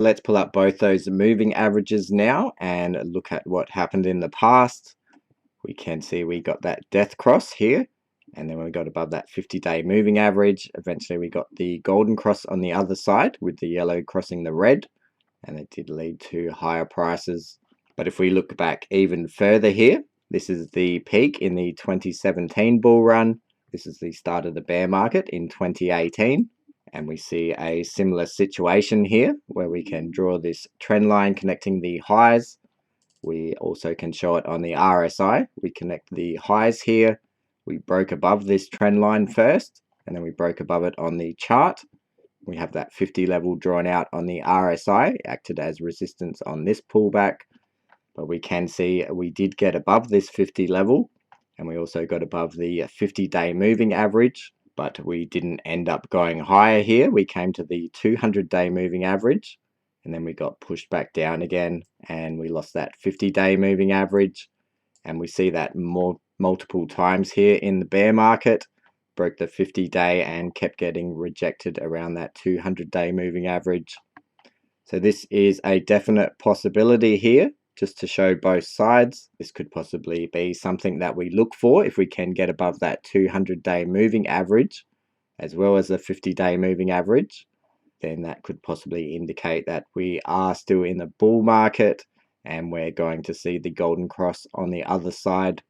Let's pull up both those moving averages now and look at what happened in the past. We can see we got that death cross here, and then we got above that 50-day moving average. Eventually we got the golden cross on the other side with the yellow crossing the red, and it did lead to higher prices. But if we look back even further here, this is the peak in the 2017 bull run. This is the start of the bear market in 2018. And we see a similar situation here where we can draw this trend line connecting the highs. We also can show it on the RSI. We connect the highs here. We broke above this trend line first, and then we broke above it on the chart. We have that 50 level drawn out on the RSI, acted as resistance on this pullback. But we can see we did get above this 50 level, and we also got above the 50-day moving average, but we didn't end up going higher here. We came to the 200-day moving average, and then we got pushed back down again, and we lost that 50-day moving average. And we see that multiple times here in the bear market. Broke the 50-day and kept getting rejected around that 200-day moving average. So this is a definite possibility here, just to show both sides. This could possibly be something that we look for if we can get above that 200-day moving average, as well as the 50-day moving average. Then that could possibly indicate that we are still in the bull market, and we're going to see the golden cross on the other side.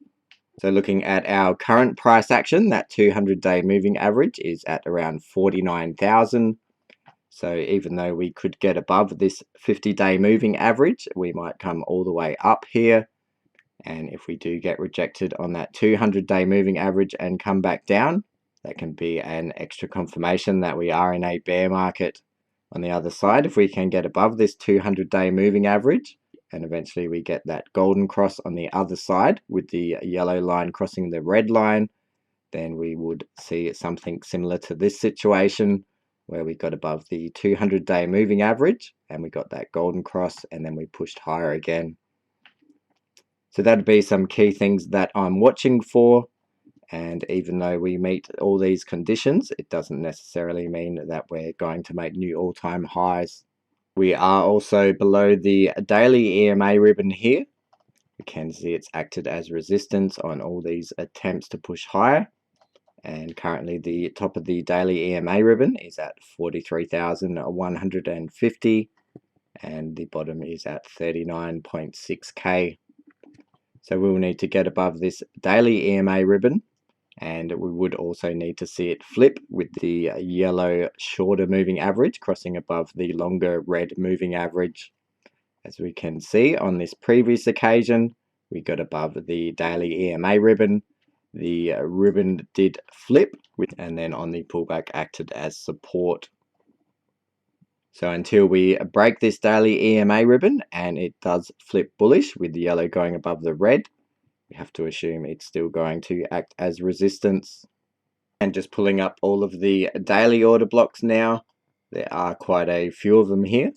So looking at our current price action, that 200-day moving average is at around 49,000. So even though we could get above this 50-day moving average, we might come all the way up here. And if we do get rejected on that 200-day moving average and come back down, that can be an extra confirmation that we are in a bear market. On the other side, if we can get above this 200-day moving average, and eventually we get that golden cross on the other side with the yellow line crossing the red line, then we would see something similar to this situation, where we got above the 200-day moving average and we got that golden cross, and then we pushed higher again. So that'd be some key things that I'm watching for. And even though we meet all these conditions, it doesn't necessarily mean that we're going to make new all-time highs. We are also below the daily EMA ribbon here. We can see it's acted as resistance on all these attempts to push higher. And currently the top of the daily EMA ribbon is at 43,150, and the bottom is at 39.6k. So we will need to get above this daily EMA ribbon, and we would also need to see it flip with the yellow shorter moving average crossing above the longer red moving average. As we can see on this previous occasion, we got above the daily EMA ribbon. The ribbon did flip, and then on the pullback acted as support. So until we break this daily EMA ribbon and it does flip bullish with the yellow going above the red, we have to assume it's still going to act as resistance. And just pulling up all of the daily order blocks now, there are quite a few of them here.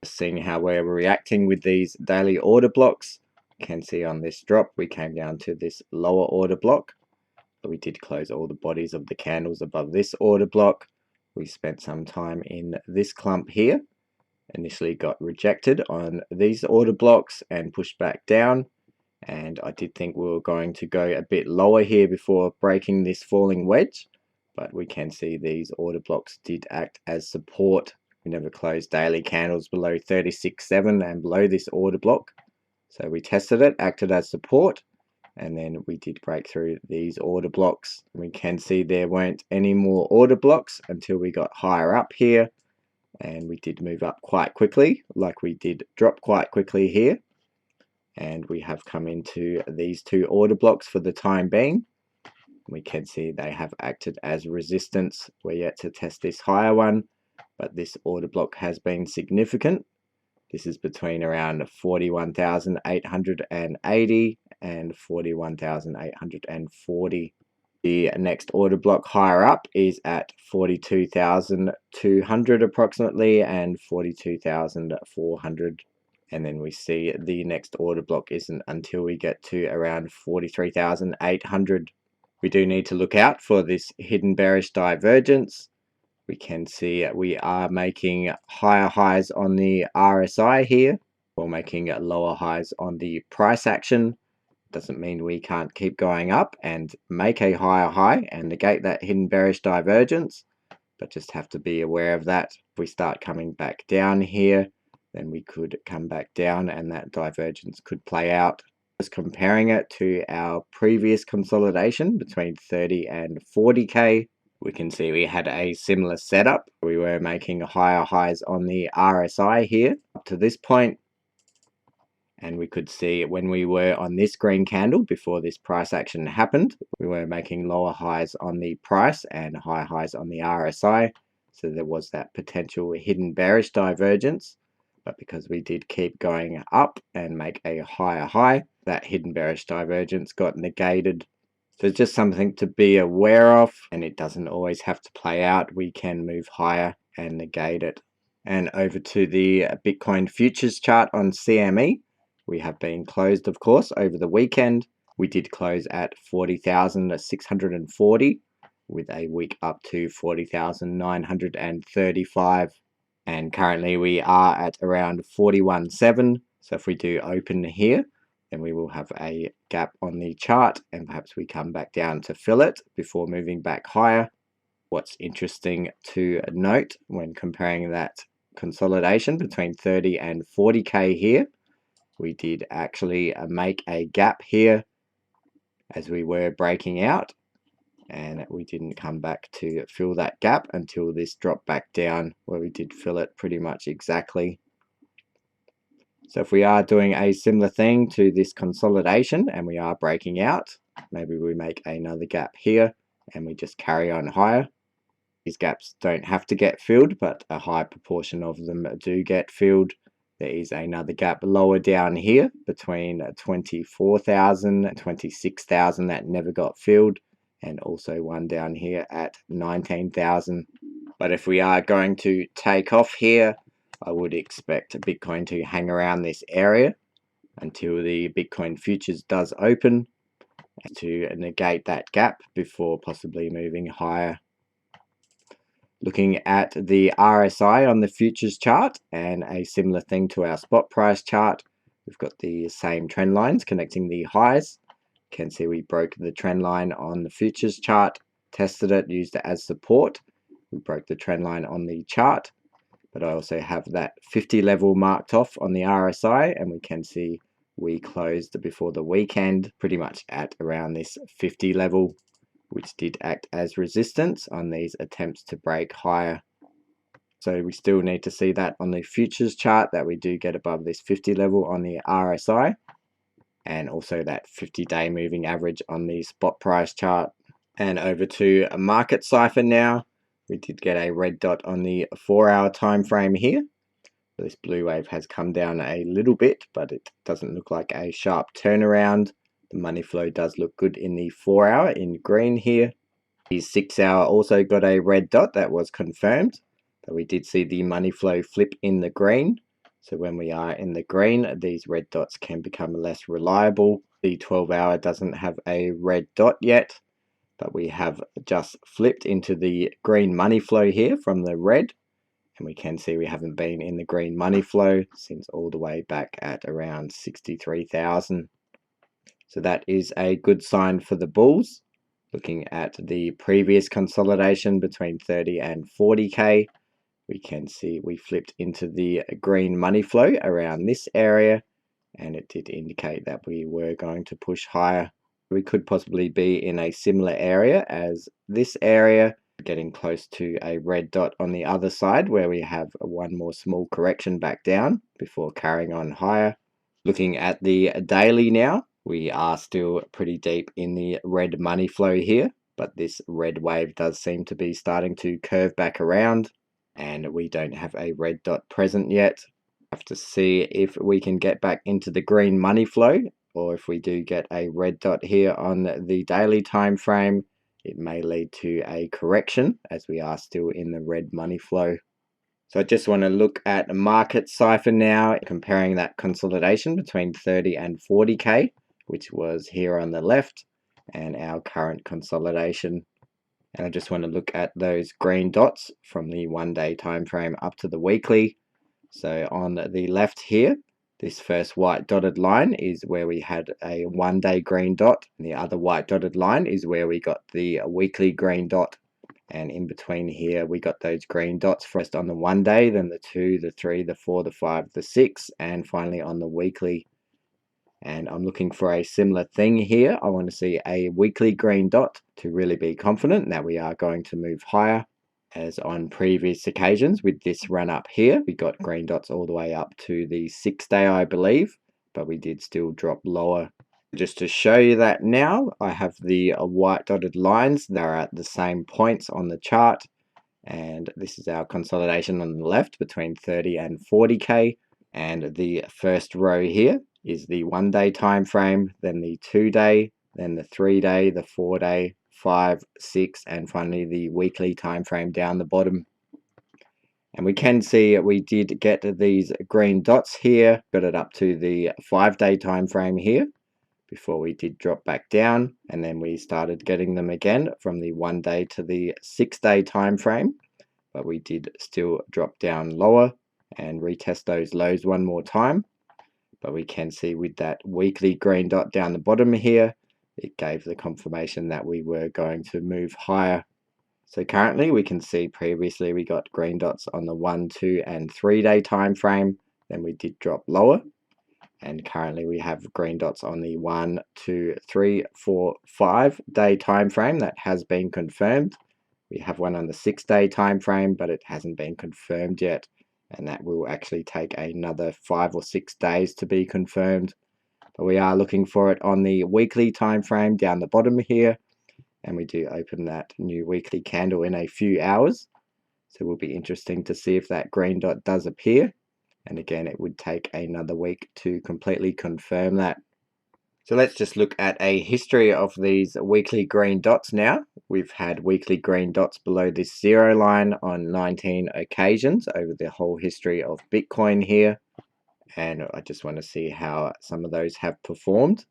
Seeing how we're reacting with these daily order blocks, you can see on this drop we came down to this lower order block, but we did close all the bodies of the candles above this order block. We spent some time in this clump here, initially got rejected on these order blocks and pushed back down, and I did think we were going to go a bit lower here before breaking this falling wedge, but we can see these order blocks did act as support. We never closed daily candles below 36.7 and below this order block. So we tested it, acted as support, and then we did break through these order blocks. We can see there weren't any more order blocks until we got higher up here, and we did move up quite quickly, like we did drop quite quickly here. And we have come into these two order blocks for the time being. We can see they have acted as resistance. We're yet to test this higher one, but this order block has been significant. This is between around 41,880 and 41,840. The next order block higher up is at 42,200 approximately and 42,400. And then we see the next order block isn't until we get to around 43,800. We do need to look out for this hidden bearish divergence. we can see we are making higher highs on the RSI here, or making lower highs on the price action. Doesn't mean we can't keep going up and make a higher high and negate that hidden bearish divergence, but just have to be aware of that. If we start coming back down here, then we could come back down and that divergence could play out. Just comparing it to our previous consolidation between 30 and 40k, we can see we had a similar setup. We were making higher highs on the RSI here up to this point, and we could see when we were on this green candle before this price action happened, we were making lower highs on the price and higher highs on the RSI. So there was that potential hidden bearish divergence. But because we did keep going up and make a higher high, that hidden bearish divergence got negated. So it's just something to be aware of, and it doesn't always have to play out. We can move higher and negate it. And over to the Bitcoin futures chart on CME. We have been closed, of course, over the weekend. We did close at 40,640 with a wick up to 40,935. And currently we are at around 41.7. So if we do open here, then we will have a gap on the chart and perhaps we come back down to fill it before moving back higher. What's interesting to note when comparing that consolidation between 30 and 40k here, we did actually make a gap here as we were breaking out, and we didn't come back to fill that gap until this dropped back down where we did fill it pretty much exactly. So if we are doing a similar thing to this consolidation and we are breaking out, maybe we make another gap here and we just carry on higher. These gaps don't have to get filled, but a high proportion of them do get filled. There is another gap lower down here between 24,000 and 26,000 that never got filled, and also one down here at 19,000. But if we are going to take off here, I would expect Bitcoin to hang around this area until the Bitcoin futures does open to negate that gap before possibly moving higher. Looking at the RSI on the futures chart and a similar thing to our spot price chart, we've got the same trend lines connecting the highs. You can see we broke the trend line on the futures chart, tested it, used it as support. We broke the trend line on the chart, but I also have that 50 level marked off on the RSI, and we can see we closed before the weekend pretty much at around this 50 level, which did act as resistance on these attempts to break higher. So we still need to see that on the futures chart, that we do get above this 50 level on the RSI, and also that 50-day moving average on the spot price chart. And over to a market cipher now. We did get a red dot on the 4-hour time frame here. This blue wave has come down a little bit, but it doesn't look like a sharp turnaround. The money flow does look good in the 4-hour in green here. The 6-hour also got a red dot that was confirmed, but we did see the money flow flip in the green. So when we are in the green, these red dots can become less reliable. The 12-hour doesn't have a red dot yet, but we have just flipped into the green money flow here from the red. And we can see we haven't been in the green money flow since all the way back at around 63,000. So that is a good sign for the bulls. Looking at the previous consolidation between 30 and 40k, we can see we flipped into the green money flow around this area, and it did indicate that we were going to push higher. We could possibly be in a similar area as this area, getting close to a red dot on the other side where we have one more small correction back down before carrying on higher. Looking at the daily now, we are still pretty deep in the red money flow here, but this red wave does seem to be starting to curve back around, and we don't have a red dot present yet. Have to see if we can get back into the green money flow, or if we do get a red dot here on the daily time frame, it may lead to a correction as we are still in the red money flow. So I just want to look at a market cipher now, comparing that consolidation between 30 and 40k, which was here on the left, and our current consolidation. And I just want to look at those green dots from the 1 day time frame up to the weekly. So on the left here, this first white dotted line is where we had a 1 day green dot, and the other white dotted line is where we got the weekly green dot. And in between here, we got those green dots first on the 1 day, then the 2, the 3, the 4, the 5, the 6, and finally on the weekly. And I'm looking for a similar thing here. I want to see a weekly green dot to really be confident that we are going to move higher. As on previous occasions with this run up here, we got green dots all the way up to the 6 day, I believe, but we did still drop lower. Just to show you that now, I have the white dotted lines. They're at the same points on the chart. And this is our consolidation on the left between 30 and 40k. And the first row here is the 1 day time frame, then the 2 day, then the 3 day, the 4 day, 5, 6, and finally the weekly time frame down the bottom. And we can see we did get these green dots here, got it up to the 5 day time frame here before we did drop back down, and then we started getting them again from the 1 day to the 6 day time frame, but we did still drop down lower and retest those lows one more time. But we can see with that weekly green dot down the bottom here, it gave the confirmation that we were going to move higher. So currently we can see previously we got green dots on the 1, 2, and 3 day time frame, then we did drop lower. And currently we have green dots on the 1, 2, 3, 4, 5 day time frame that has been confirmed. We have one on the 6 day time frame, but it hasn't been confirmed yet, and that will actually take another 5 or 6 days to be confirmed. But we are looking for it on the weekly time frame down the bottom here, and we do open that new weekly candle in a few hours. So it will be interesting to see if that green dot does appear. And again, it would take another week to completely confirm that. So let's just look at a history of these weekly green dots now. We've had weekly green dots below this 0 line on 19 occasions over the whole history of Bitcoin here. And I just want to see how some of those have performed.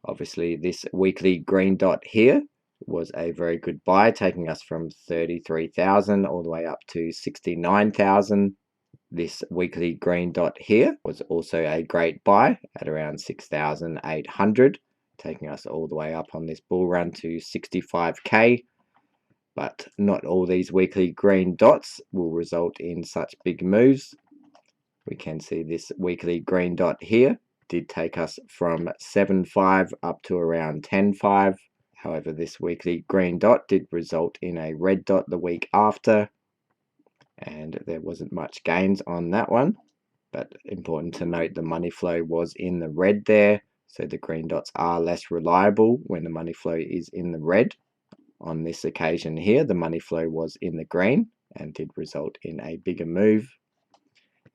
Obviously, this weekly green dot here was a very good buy, taking us from 33,000 all the way up to 69,000. This weekly green dot here was also a great buy at around 6,800, taking us all the way up on this bull run to 65k. But not all these weekly green dots will result in such big moves. We can see this weekly green dot here did take us from 7.5 up to around 10.5. However, this weekly green dot did result in a red dot the week after, and there wasn't much gains on that one. But important to note, the money flow was in the red there, so the green dots are less reliable when the money flow is in the red. On this occasion here, the money flow was in the green and did result in a bigger move.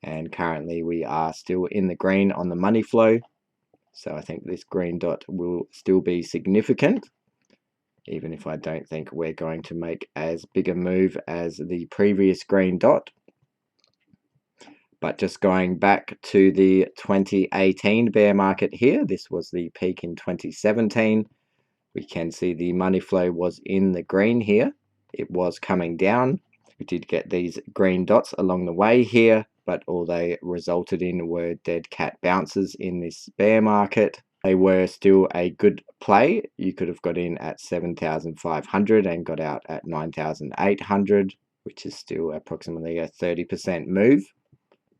And currently we are still in the green on the money flow, so I think this green dot will still be significant, even if I don't think we're going to make as big a move as the previous green dot. But just going back to the 2018 bear market here, this was the peak in 2017. We can see the money flow was in the green here. It was coming down. We did get these green dots along the way here, but all they resulted in were dead cat bounces in this bear market. They were still a good play. You could have got in at 7,500 and got out at 9,800, which is still approximately a 30% move.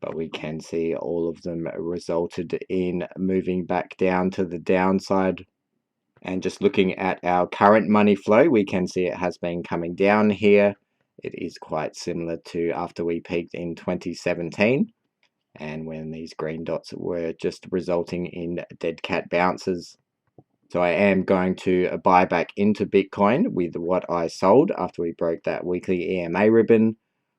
But we can see all of them resulted in moving back down to the downside. And just looking at our current money flow, we can see it has been coming down here. It is quite similar to after we peaked in 2017, and when these green dots were just resulting in dead cat bounces. So I am going to buy back into Bitcoin with what I sold after we broke that weekly EMA ribbon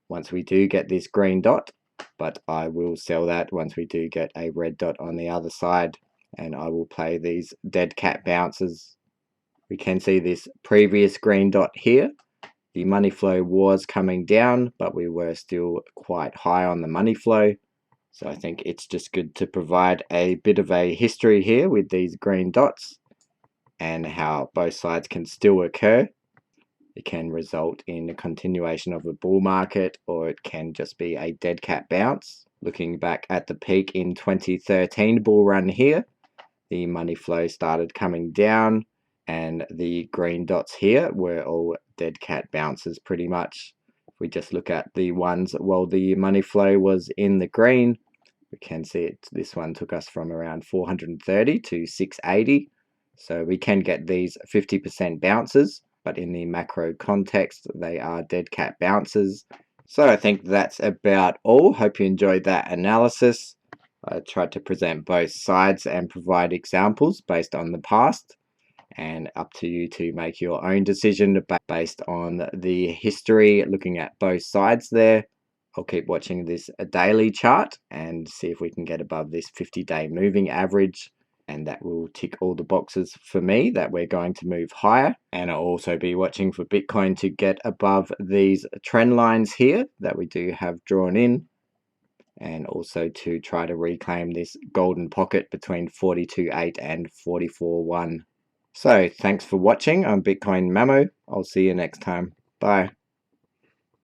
once we do get this green dot, but I will sell that once we do get a red dot on the other side, and I will play these dead cat bounces. We can see this previous green dot here. The money flow was coming down, but we were still quite high on the money flow. So I think it's just good to provide a bit of a history here with these green dots. and how both sides can still occur. It can result in a continuation of a bull market, or it can just be a dead cat bounce. Looking back at the peak in 2013 bull run here, the money flow started coming down, and the green dots here were all dead cat bounces pretty much. If we just look at the ones while the money flow was in the green, we can see it. This one took us from around 430 to 680. So we can get these 50% bounces, but in the macro context, they are dead cat bounces. So I think that's about all. Hope you enjoyed that analysis. I tried to present both sides and provide examples based on the past, and up to you to make your own decision based on the history, looking at both sides there. I'll keep watching this daily chart and see if we can get above this 50-day moving average, and that will tick all the boxes for me that we're going to move higher. And I'll also be watching for Bitcoin to get above these trend lines here that we do have drawn in, and also to try to reclaim this golden pocket between 42.8 and 44.1. So thanks for watching. I'm Bitcoin Mamo. I'll see you next time. Bye.